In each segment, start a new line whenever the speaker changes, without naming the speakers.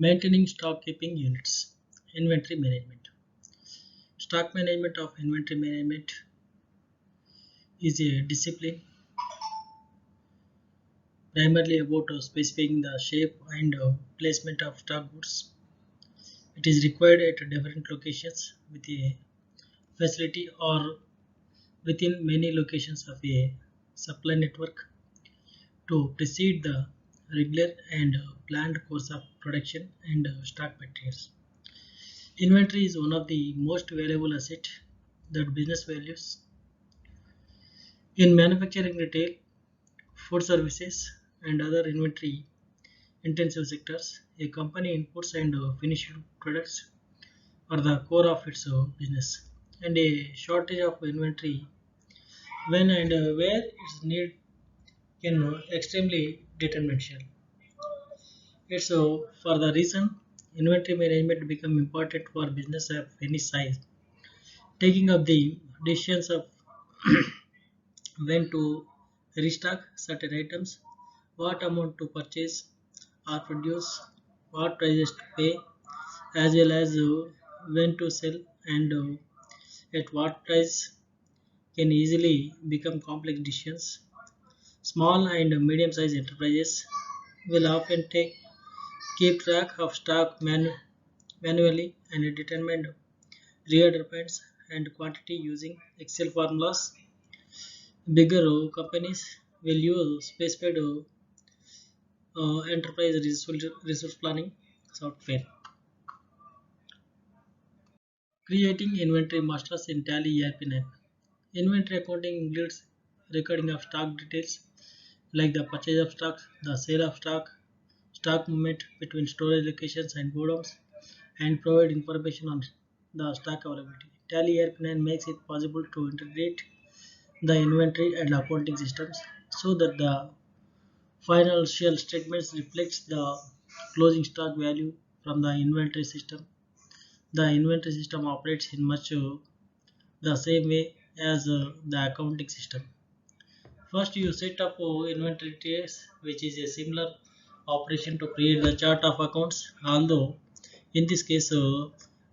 Maintaining stock keeping units. Inventory management. Stock management of inventory management is a discipline primarily about specifying the shape and placement of stock goods. It is required at different locations with a facility or within many locations of a supply network to precede the regular and planned course of production and stock materials. Inventory is one of the most valuable assets that business values in manufacturing, retail, food services, and other inventory intensive sectors. A company inputs and finished products are the core of its business, and a shortage of inventory when and where it's needed can extremely detrimental. It's for the reason inventory management become important for business of any size. Taking up the decisions of when to restock certain items, what amount to purchase or produce, what prices to pay, as well as when to sell and at what price can easily become complex decisions. Small and medium sized enterprises will often keep track of stock manually and determine reorder and quantity using Excel formulas. Bigger companies will use specified enterprise resource planning software. Creating inventory masters in Tally ERP9. Inventory accounting includes recording of stock details like the purchase of stock, the sale of stock, stock movement between storage locations and godowns, and provide information on the stock availability. Tally ERP9 makes it possible to integrate the inventory and accounting systems so that the financial statements reflects the closing stock value from the inventory system. The inventory system operates in much the same way as the accounting system. First, you set up inventory tiers, which is a similar operation to create the chart of accounts. Although in this case,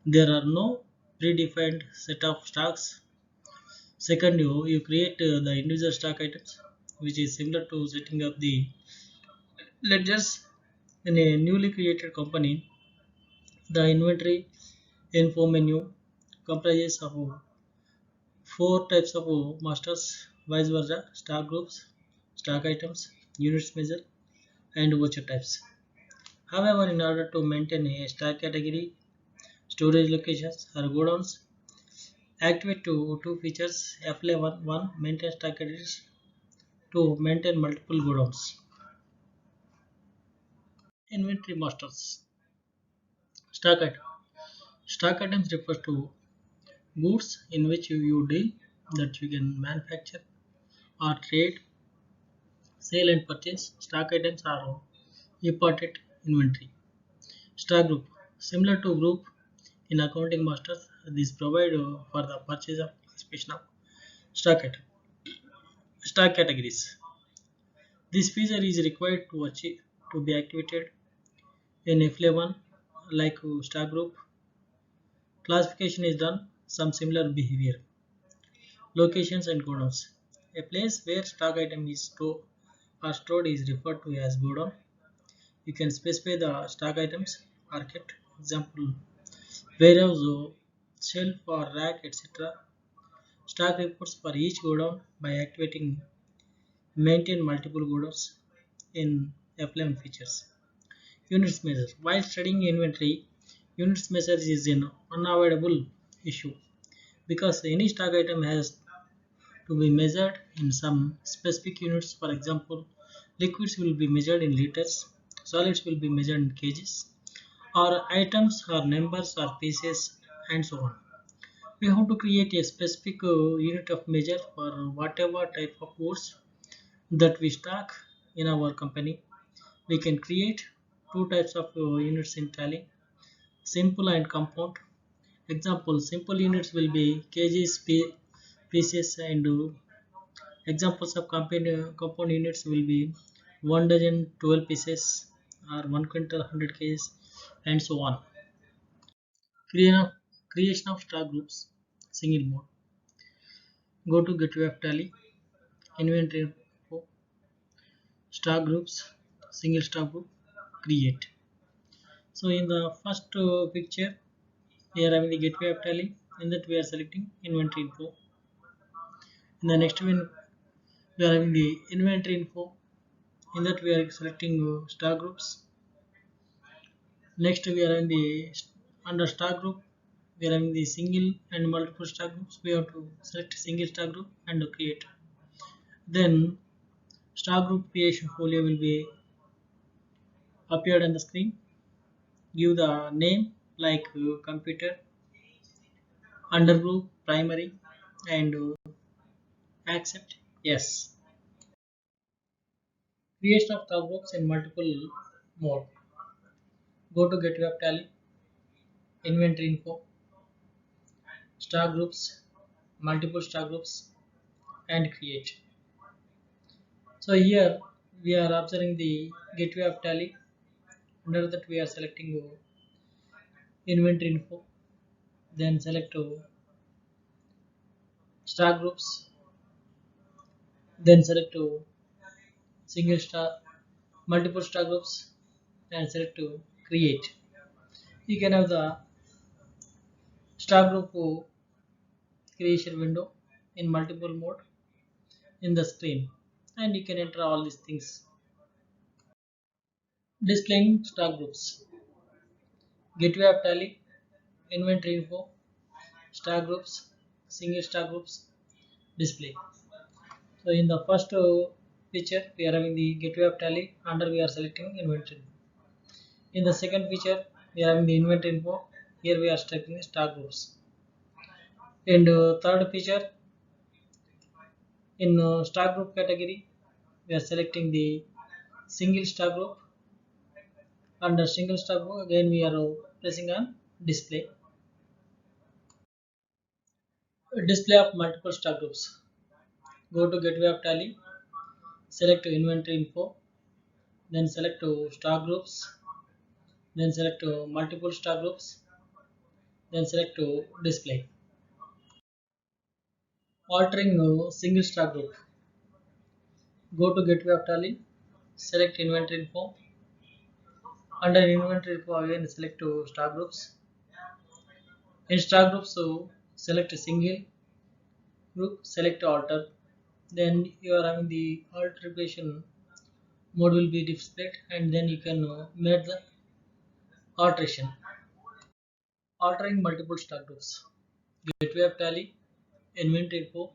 there are no predefined set of stocks. Second, you create the individual stock items, which is similar to setting up the ledgers in a newly created company. The inventory info menu comprises of four types of masters, vice versa, stock groups, stock items, units measure, and voucher types. However, in order to maintain a stock category, storage locations or godowns, activate two features FLA1 maintain stock categories to maintain multiple godowns. Inventory masters. Stock item. Stock items refers to goods in which you deal that you can manufacture or trade, sale and purchase. Stock items are imported inventory. Stock group. Similar to group in accounting masters, these provide for the purchase of classification of stock item. Stock categories. This feature is required to be activated in FLA1 like stock group. Classification is done some similar behavior. Locations and godowns. A place where stock item is stored is referred to as godown. You can specify the stock items are kept. Example, warehouse, shelf or rack, etc. Stock reports for each godown by activating maintain multiple godowns in FLM features. Units measure. While studying inventory, units measure is an unavoidable issue because any stock item has to be measured in some specific units. For example, liquids will be measured in liters, solids will be measured in kgs, or items or numbers or pieces, and so on. We have to create a specific unit of measure for whatever type of goods that we stock in our company. We can create two types of units in Tally, simple and compound. Example, simple units will be kgs, pieces, and examples of compound units will be 1 dozen 12 pieces or 1 quintal 100 kgs and so on. Creation of stock groups, single mode. Go to Gateway of Tally, inventory info, stock groups, single stock group, create. So in the first picture, we are having the Gateway of Tally. In that we are selecting inventory info. In the next one, we are having the inventory info. In that we are selecting stock groups. Next we are having the under stock group. We are having the single and multiple stock groups. We have to select single stock group and create. Then stock group creation folio will be appeared on the screen. Give the name like computer, undergroup, primary, and accept yes. Creation of stock groups in multiple mode. Go to Gateway of Tally, inventory info, stock groups, multiple stock groups, and create. So here we are observing the Gateway of Tally. Under that we are selecting inventory info, then select stock groups, then select single star, multiple stock groups, and select create. You can have the stock group creation window in multiple mode in the screen, and you can enter all these things. Displaying stock groups, Gateway of Tally, inventory info, stock groups, single stock groups, display. So in the first picture we are having the Gateway of Tally. Under we are selecting inventory. In the second picture we are having the inventory info. Here we are selecting the stock groups. In the third picture, in stock group category, we are selecting the single stock group. Under single stock group again we are pressing on display. Display of multiple stock groups. Go to Gateway of Tally, select inventory info, then select stock groups, then select multiple stock groups, then select display. Altering single stock group. Go to Gateway of Tally, select inventory info. Under inventory info again select stock groups. In stock groups, so select a single group, select alter. Then you are having the alteration mode will be displayed, and then you can make the alteration. Altering multiple stock groups. Gateway of Tally, inventory info,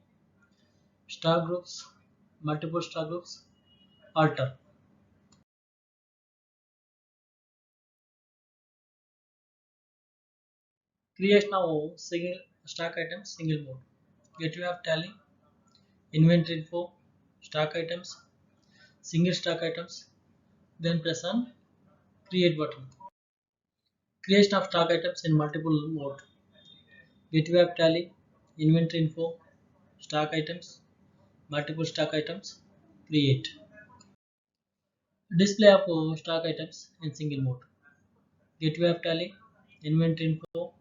stock groups, multiple stock groups, alter. Creation of single stock items, single mode. Gateway of Tally, inventory info, stock items, single stock items. Then press on create button. Creation of stock items in multiple mode. Gateway of Tally, inventory info, stock items, multiple stock items, create. Display of stock items in single mode. Gateway of Tally, inventory info,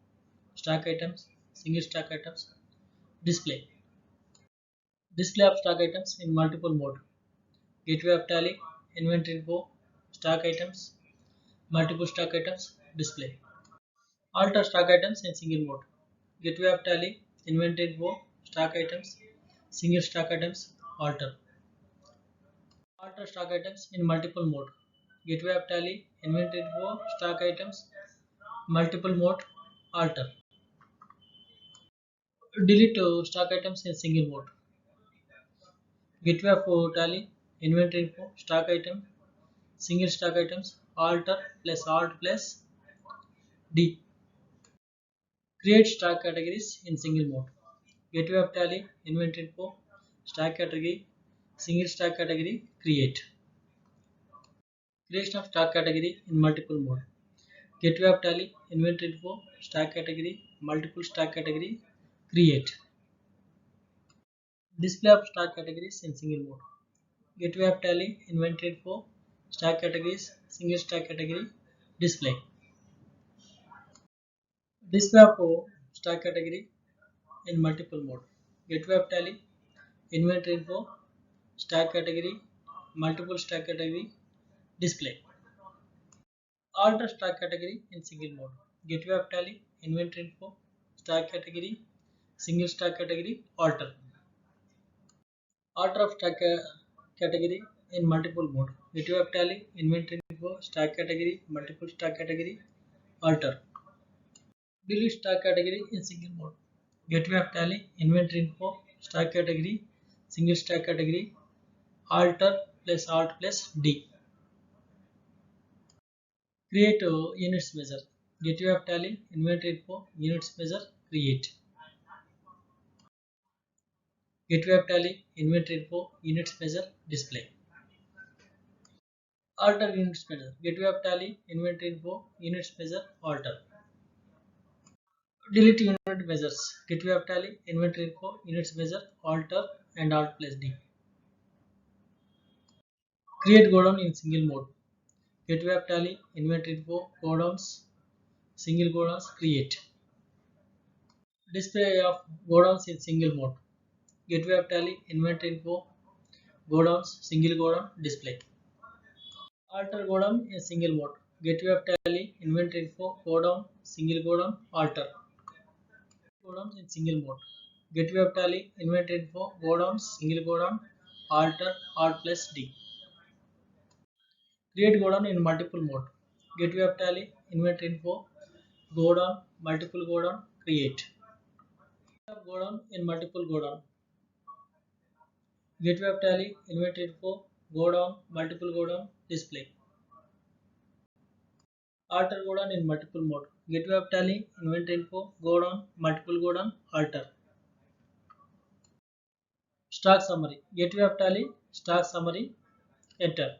stock items, single stock items, display. Display of stock items in multiple mode. Gateway of Tally, inventory info, stock items, multiple stock items, display. Alter stock items in single mode. Gateway of Tally, inventory info, stock items, single stock items, alter. Alter stock items in multiple mode. Gateway of Tally, inventory info, stock items, multiple mode, alter. Delete stock items in single mode. Gateway of Tally, inventory info, stock item, single stock items, alter plus alt plus D. Create stock categories in single mode. Gateway of Tally, inventory info, stock category, single stock category, create. Creation of stock category in multiple mode. Gateway of Tally, inventory info, stock category, multiple stock category, create. Display of stock categories in single mode. Gateway of Tally, inventory info, stock categories, single stock category, display. Display of stock category in multiple mode. Gateway of Tally, inventory info, stock category, multiple stock category, display. Alter stock category in single mode. Gateway of Tally, inventory info, stock category, single stock category, alter. Alter of stock category in multiple mode. Gateway of Tally, inventory info, stock category, multiple stock category, alter. Delete stock category in single mode. Gateway of Tally, inventory info, stock category, single stock category, alter plus alt plus D. Create units measure. Gateway of Tally, inventory info, units measure, create. Gateway of Tally, inventory info, units measure, display. Alter units measure. Gateway of Tally, inventory info, units measure, alter. Delete unit measures. Gateway of Tally, inventory info, units measure, alter and alt plus D. Create godown in single mode. Gateway of Tally, inventory info, godowns, single godowns, create. Display of godowns in single mode. Gateway of Tally, inventory info, godowns, single godown, display. Alter godown in single mode. Gateway of Tally, inventory info, godown, single godown, alter. Godowns in single mode. Gateway of Tally, inventory info, godowns, single godown, alter, alt plus D. Create godown in multiple mode. Gateway of Tally, inventory info, godown, multiple godown, create. Godown in multiple godown. Gateway of Tally, inventory info, godown, multiple godown, display. Alter godown in multiple mode. Gateway of Tally, inventory info, godown, multiple godown, alter. Stock summary. Gateway of Tally, stock summary, enter.